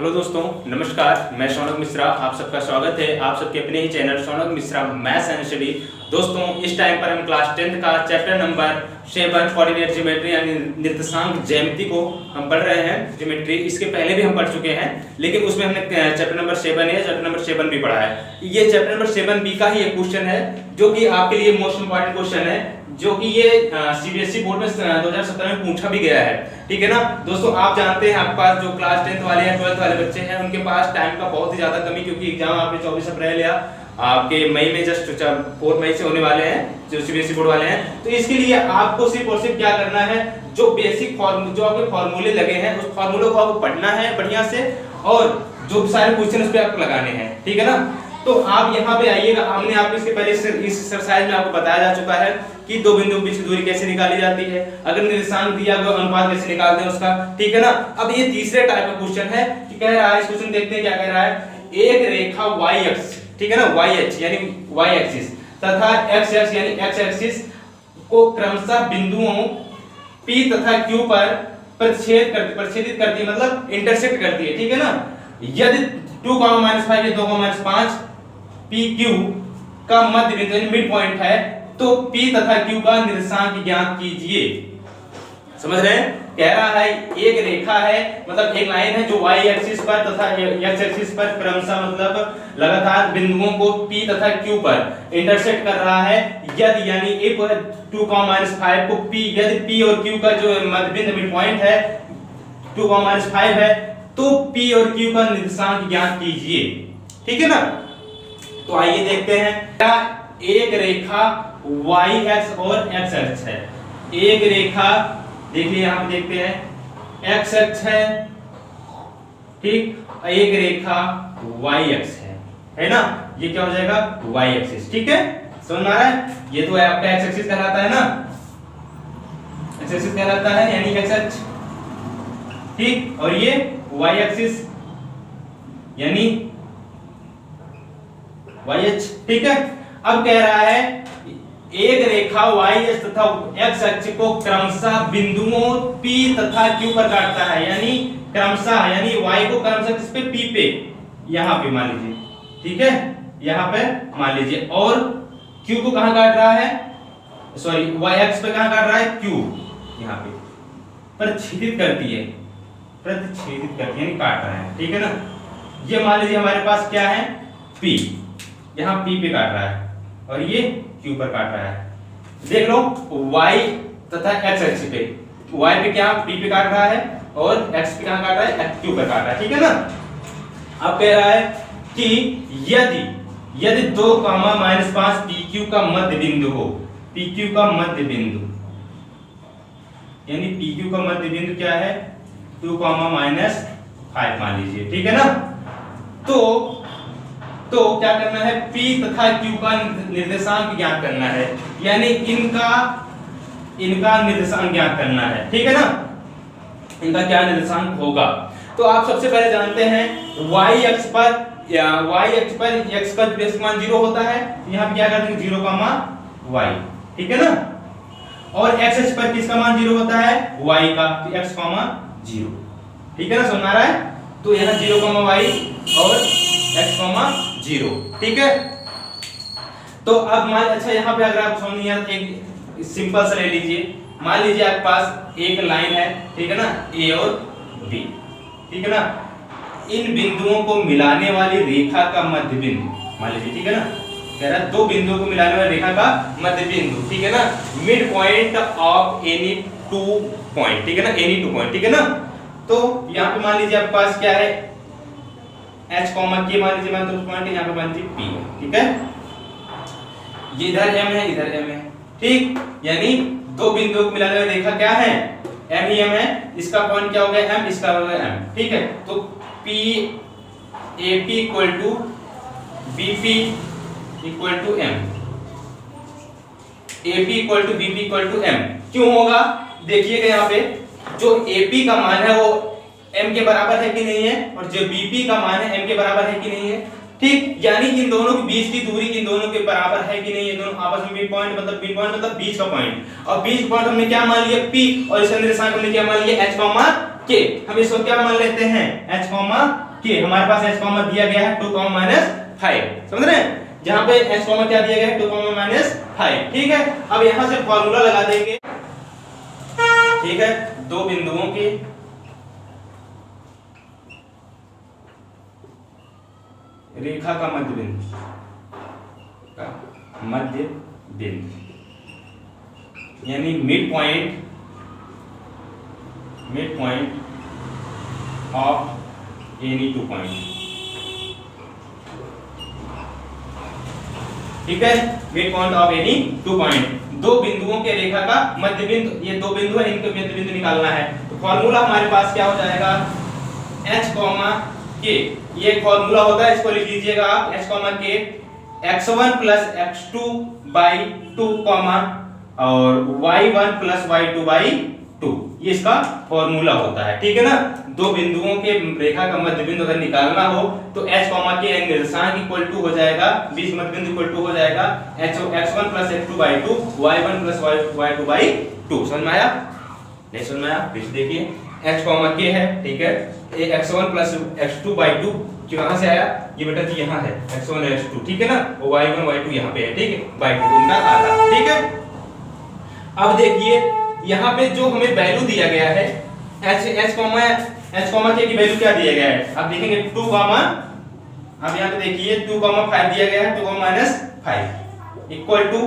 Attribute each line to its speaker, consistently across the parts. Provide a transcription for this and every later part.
Speaker 1: Hello दोस्तों, नमस्कार। मैं शौनक मिश्रा, आप सबका स्वागत है आप सबके अपने ही channel Shaunak Mishra maths and study. दोस्तों, इस टाइम पर हम क्लास 10th का चैप्टर नंबर 7 कोऑर्डिनेट ज्योमेट्री यानी निर्देशांक ज्यामिति को हम पढ़ रहे हैं। ज्योमेट्री इसके पहले भी हम पढ़ चुके हैं, लेकिन उसमें हमने चैप्टर नंबर 7 है, चैप्टर नंबर 7 भी पढ़ा है। ये चैप्टर नंबर 7B का ही एक क्वेश्चन है जो कि आपके लिए मोस्ट इंपॉर्टेंट क्वेश्चन है, जो कि ये सीबीएसई बोर्ड में 2017 में पूछा भी गया है। ठीक है ना दोस्तों, आप जानते हैं आपके पास जो क्लास 10th वाले या 12th वाले बच्चे हैं उनके पास टाइम का बहुत ही ज्यादा कमी, क्योंकि एग्जाम आपने 24 अप्रैल या आपके मई में जस्ट 4 मई से होने वाले हैं जो सीबीएसई बोर्ड वाले हैं। तो इसके लिए आपको सिर्फ और सिर्फ क्या करना है, जो बेसिक जो आपके फॉर्मूले लगे हैं उस फॉर्मूले को आपको पढ़ना है बढ़िया से, और जो सारे क्वेश्चन उस पे आपको लगाने हैं। ठीक है ना, तो आप यहाँ पे आइएगा। हमने आपको इसके पहले इस एक्सरसाइज में आपको बताया जा चुका है कि दो बिंदु के बीच की दूरी कैसे निकाली जाती है, अगर निर्देशांक दिया गया अनुपात कैसे निकालते हैं उसका। ठीक है ना, अब ये तीसरे टाइप का क्वेश्चन है कि कह रहा है, इस क्वेश्चन देखते हैं क्या कह रहा है। एक रेखा y अक्ष, ठीक है ना, y अक्ष यानी y एक्सिस तथा x अक्ष यानी x एक्सिस को क्रमशः बिंदुओं P तथा Q पर प्रच्छेदित करती है, मतलब इंटरसेक्ट करती है। ठीक है ना, यदि 2, -5 या 2, -5 PQ का मध्य बिंदु यानी मिड पॉइंट है, तो P तथा Q का निर्देशांक ज्ञात कीजिए। समझ रहे हैं, कह रहा है एक रेखा है, मतलब एक लाइन है जो y एक्सिस पर तथा x एक्सिस पर क्रमशः मतलब लगातार बिंदुओं को P तथा Q पर इंटरसेक्ट कर रहा है। यदि यानी 2, -5 को P, यदि P और Q का जो मध्य बिंदु मिड पॉइंट है 2, -5 है, तो P और Q का निर्देशांक ज्ञात कीजिए। ठीक है ना, तो आइए देखते हैं। क्या एक रेखा y अक्ष और x अक्ष है। एक रेखा देखिए यहां पे देखते हैं x अक्ष है, ठीक, एक रेखा y अक्ष है ना, ये क्या हो जाएगा y एक्सिस। ठीक है, समझ में आ रहा है, ये तो है आपका x एक्सिस कहलाता है ना, x एक्सिस कहलाता है यानी x अक्ष, ठीक, और ये y एक्सिस यानी y अक्ष। ठीक है, अब कह रहा है एक रेखा y अक्ष तथा x अक्ष को क्रमशः बिंदुओं P तथा Q पर काटता है, यानी क्रमशः यानी y को क्रमशः किस पे, P पे, यहाँ पे मान लीजिए। ठीक है, यहाँ पे मान लीजिए, और Q को कहाँ काट रहा है, सॉरी y अक्ष पे कहाँ काट रहा है, Q यहाँ पे प्रच्छेदित करती है, प्रतिच्छेदित करती है यानी काट रहा है। ठीक है ना, ये मान लीजिए हमारे पास क्या है, P, यहाँ P पे काट रहा है और ये Q पर काट रहा है। देख लो y तथा x अक्ष पे, y पे क्या P पे काट रहा है और x पे कहां काट रहा है, Q पर काट रहा है। ठीक है ना, अब कह रहा है कि यदि 2, -5 PQ का मध्य बिंदु हो, PQ का मध्य बिंदु यानी PQ का मध्य बिंदु क्या है 2, -5 मान लीजिए। ठीक है ना, तो क्या करना है, P तथा Q का निर्देशांक ज्ञात करना है, यानी इनका निर्देशांक ज्ञात करना है। ठीक है ना, इनका क्या निर्देशांक होगा। तो आप सबसे पहले जानते हैं y अक्ष पर x का बेस मान 0 होता है, यहाँ पे क्या कर देंगे 0, y। ठीक है ना, और x अक्ष पर किसका मान 0 होता है, y का, x, 0। ठीक है ना, समझ आ रहा है, तो यहाँ 0, y और x, 0। ठीक है, तो अब मान, अच्छा यहाँ पे अगर आप समझ नहीं आया एक सिंपल सा ले लीजिए। मान लीजिए आपके पास एक लाइन है, ठीक है ना, A और B। ठीक है ना, इन बिंदुओं को मिलाने वाली रेखा का मध्य बिंदु मान लीजिए। ठीक है ना, कह रहा है दो बिंदुओं को मिलाने वाली रेखा का मध्य बिंदु, ठीक है ना, mid point of any 2 point. ठीक है ना, एनी 2 पॉइंट। ठीक है ना, तो यहाँ पे मान लीजिए आपके पास क्या है, H, K मान लीजिए, मान 2 पॉइंट है, यहाँ पे मान लीजिए P है। ठीक है, ये इधर M है, इधर M है। ठीक, यानी दो बिंदुओं को मिलाने वाली रेखा क्या है, M ही M है, इसका पॉइंट क्या हो गया M, इसका हो गया M। ठीक है, तो P AP equal to BP equal to M, AP equal to BP equal to M। क्यों होगा, देखिएगा यहाँ पे जो AP का मान है वो M के बराबर है कि नहीं है, और जो BP का मान है M के बराबर है कि नहीं है। ठीक, यानी इन दोनों के बीच की दूरी इन दोनों के बराबर है कि नहीं है, दोनों आपस में मिड पॉइंट मतलब बीच का पॉइंट, और बीच पॉइंट हमने क्या मान लिया P, और इसका निर्देशांक हमने क्या मान लिया H, K। हम इसको क्या मान लेते हैं H, के हमारे पास h कॉमा दिया गया है 2 माइनस 5, समझ रहे हैं? जहां पे h कॉमा क्या दिया गया है 2 माइनस 5, ठीक है। अब यहां से फॉर्मूला लगा देंगे, ठीक है, दो बिंदुओं की रेखा का मध्य बिंदु यानी mid point of any 2 point, ठीक है, mid point of any 2 point, दो बिंदुओं के रेखा का मध्य बिंदु, ये दो बिंदु है, इनके मध्य बिंदु निकालना है। तो फॉर्मूला हमारे पास क्या हो जाएगा, h कॉमा के, ये फॉर्मूला होता है, इसको लिख लीजिएगा आप, h कॉमा के x1 plus x2 by 2 comma और y1 प्लस y2 बाई 2, ये इसका फॉर्मूला होता है, ठीक है ना। दो बिंदुओं के रेखा का मध्य बिंदु अगर निकालना हो तो h कॉमा के निर्देशांक इक्वल टू हो जाएगा, बीच मध्य बिंदु इक्वल टू हो जाएगा x1 plus x2 by 2 y1 plus y2 by 2। समझ में आया? नहीं समझ में आया? फिर देखिए h कॉमा के है, ठीक है, एक x1 प्लस x2 बाई 2 कहां से आया, ये बेटा जी यहाँ है x1 x2, ठीक है ना, वो y1 y2 यहाँ पे है, ठीक है, बाई 2 इनका आधा, ठीक है। अब देखिए यहाँ पे जो हमें वैल्यू दिया गया है h कॉमा के की वैल्यू क्या दिया गया है, अब देखेंगे 2 कॉमा, अब यहाँ पे देखिए 2 कॉमा 5 दिया गया है, 2 कॉमा माइनस 5 इक्वल टू,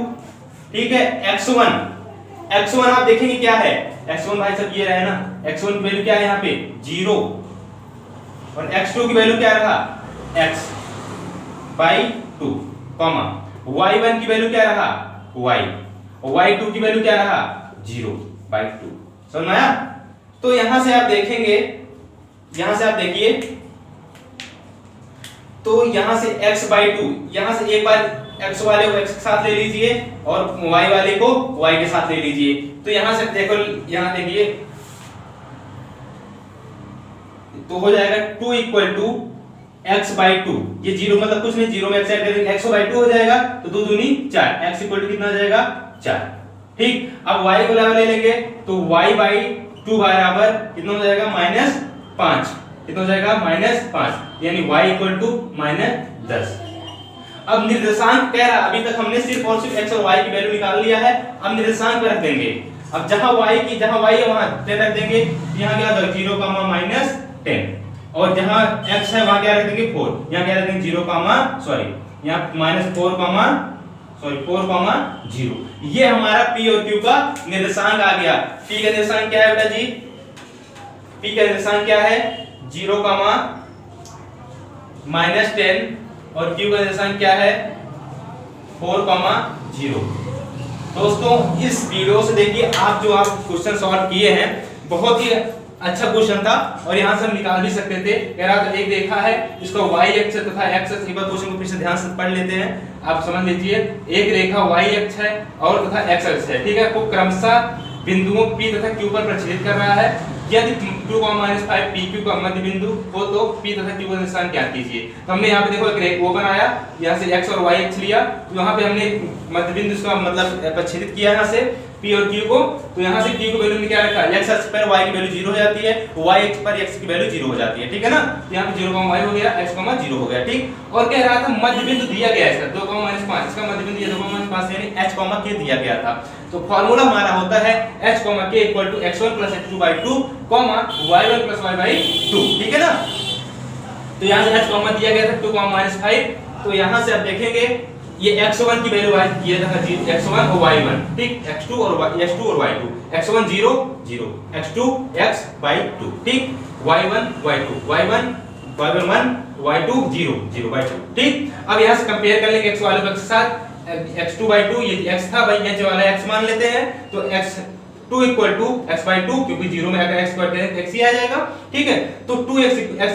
Speaker 1: ठीक है, x1 आप देखेंगे क्या है, x1 भाई सब ये रहा है ना, x1 की वैल्यू क्या है यहाँ पे 0 और x2 की वैल्यू क्या रहा x बाई 2 कॉमा y1 की वैल्यू क्या रहा y और y2 की वैल्यू क्या रहा 0 बाई 2। समझ में आया? तो यहां से आप देखेंगे, यहां से आप देखिए, तो यहां से x बाई 2, यहां से एक बार x वाले को x के साथ ले लीजिए और y वाले को y के साथ ले लीजिए, तो यहां से देखो, यहां देखिए तो हो जाएगा 2 इक्वल टू x बाई 2, ये 0 मतलब कुछ नहीं, 0 में x ऐड करेंगे x बाई 2 हो जाएगा, तो 2 दूनी 4, x इक्वल टू कितना हो जाएगा 4, ठीक। अब y को ले लेंगे तो y बाई 2 बराबर कितना हो जाएगा -5, कितना हो जाएगा -5, यानी y इक्वल टू -10। अब निर्देशांक कह रहा, अभी तक हमने सिर्फ और सिर्फ x और y की वैल्यू निकाल लिया है, अब निर्देशांक पे रख देंगे। अब जहां y है वहां 10 रख देंगे, यहां क्या होगा 0, -10 और जहां x है वहां क्या रख देंगे 4, यहां क्या रख देंगे 0, यहां -4, 0। ये हमारा p और q का निर्देशांक आ गया। p का निर्देशांक क्या है बेटा जी, p का निर्देशांक क्या है 0, -10 और q का निर्देशांक क्या है 4, 0। दोस्तों इस वीडियो से देखिए आप जो आप क्वेश्चन सॉल्व किए हैं, बहुत ही अच्छा क्वेश्चन था और यहाँ से हम निकाल भी सकते थे। कह रहा था एक रेखा है, इसका y अक्ष तथा x अक्ष, एक बार क्वेश्चन को फिर से ध्यान से पढ़ लेते हैं, आप समझ लीजिए। एक रेखा y अक्ष है और तथा x अक्ष है, ठीक है, को क्रमशः बिंदुओं P तथा Q पर प्रक्षेपित कर रहा है। यदि 2, -5 PQ का मध्य बिंदु हो तो P तथा Q का निर्देशांक ज्ञात कीजिए। तो हमने यहाँ पे देखो एक वो बनाया, यहाँ से x और y अक्ष लिया, तो यहाँ पे हमने मध्य बिंदु इसका मतलब प्रक्षेपित किया यहाँ से P और Q को, तो यहाँ से Q की वैल्यू में क्या रखा है, x अक्ष पर y की वैल्यू 0 हो जाती है, y अक्ष पर x की वैल्यू 0 हो जाती है, ठीक है ना। तो यहाँ पे 0, y हो गया, x, 0 हो गया, ठीक। और कह रहा था मध्य बिंदु दिया गया है इसका 2, -5, इसका मध्य बिंदु 2, -5 यानी h, k दिया गया था। तो फार्मूला हमारा होता है h, k = x1 + x2 / 2, y1 + y / 2, ठीक है ना। तो यहाँ से h दिया गया था 2, -5, तो यहाँ से आप देखेंगे ये x1 की वैल्यू ये था x1 और y1, ठीक, x2 और y2, x1 0, 0, x2 x by 2, ठीक, y1 y2, y1 1, y2 0, 0 by 2, ठीक। अब यहाँ से कंपेयर कर लेंगे x वाले पक्ष के साथ, x2 by 2 ये x था भाई, यहाँ वाला x मान लेते हैं, तो x2 = x by 2, क्योंकि 0 में अगर x स्क्वायर करें तो x ही आ जाएगा, ठीक है, तो 2x =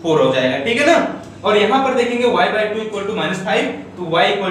Speaker 1: 4 हो जाएगा, ठीक है ना। और यहाँ पर देखेंगे y by 2 = -5, तो y =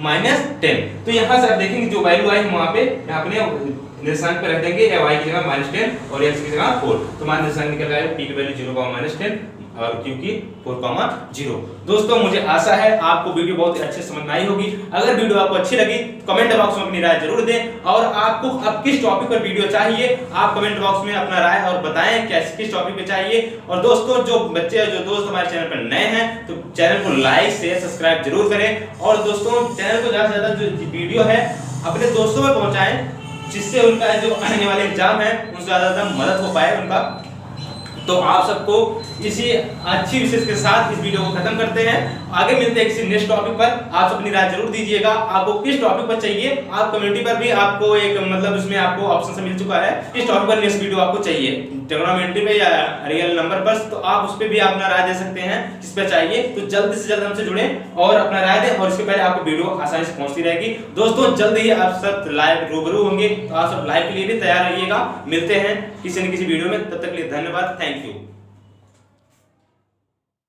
Speaker 1: -10, तो यहाँ से आप देखेंगे जो वैल्यू आई वहाँ पे यहाँ पे निर्देशांक पे रख देंगे, या y की जगह -10 और x की जगह 4, तो मान निर्देशांक निकल आएगा p की वैल्यू 0, -10 और Q की 4,0। दोस्तों मुझे आशा है आपको वीडियो बहुत अच्छे समझ में आई होगी। अगर वीडियो आपको अच्छी लगी तो कमेंट बॉक्स में अपनी राय जरूर दें, और आपको अब किस टॉपिक पर वीडियो चाहिए आप कमेंट बॉक्स में अपना राय और बताएं किस टॉपिक पे चाहिए। और दोस्तों जो दोस्त हमारे चैनल पर नए हैं तो चैनल को लाइक शेयर सब्सक्राइब जरूर करें, और दोस्तों चैनल को ज्यादा से ज्यादा जो वीडियो है अपने दोस्तों में पहुंचाएं, जिससे उनका जो आने वाले एग्जाम है उनसे ज्यादा मदद हो पाए उनका। तो आप सबको इसी अच्छी विशेष के साथ इस वीडियो को खत्म करते हैं। आगे मिलते हैं किसी नेक्स्ट टॉपिक पर। आप अपनी राय जरूर दीजिएगा, आपको किस टॉपिक पर चाहिए। आप कम्युनिटी पर भी आपको एक मतलब उसमें आपको ऑप्शन मिल चुका है किस टॉपिक पर नेक्स्ट वीडियो आपको चाहिए, ट्रिग्नोमेट्री पे या रियल नंबर पर, तो आप उस पर भी अपना राय दे सकते हैं किस पे चाहिए। तो जल्द से जल्द हमसे जुड़े और अपना राय दें, और इसके पहले आपको वीडियो आसानी से पहुंचती रहेगी। दोस्तों जल्द ही आप सब लाइव रूबरू होंगे, तो आप सब लाइव के लिए भी तैयार रहिएगा। मिलते हैं किसी न किसी वीडियो में, तब तक के लिए धन्यवाद, थैंक यू।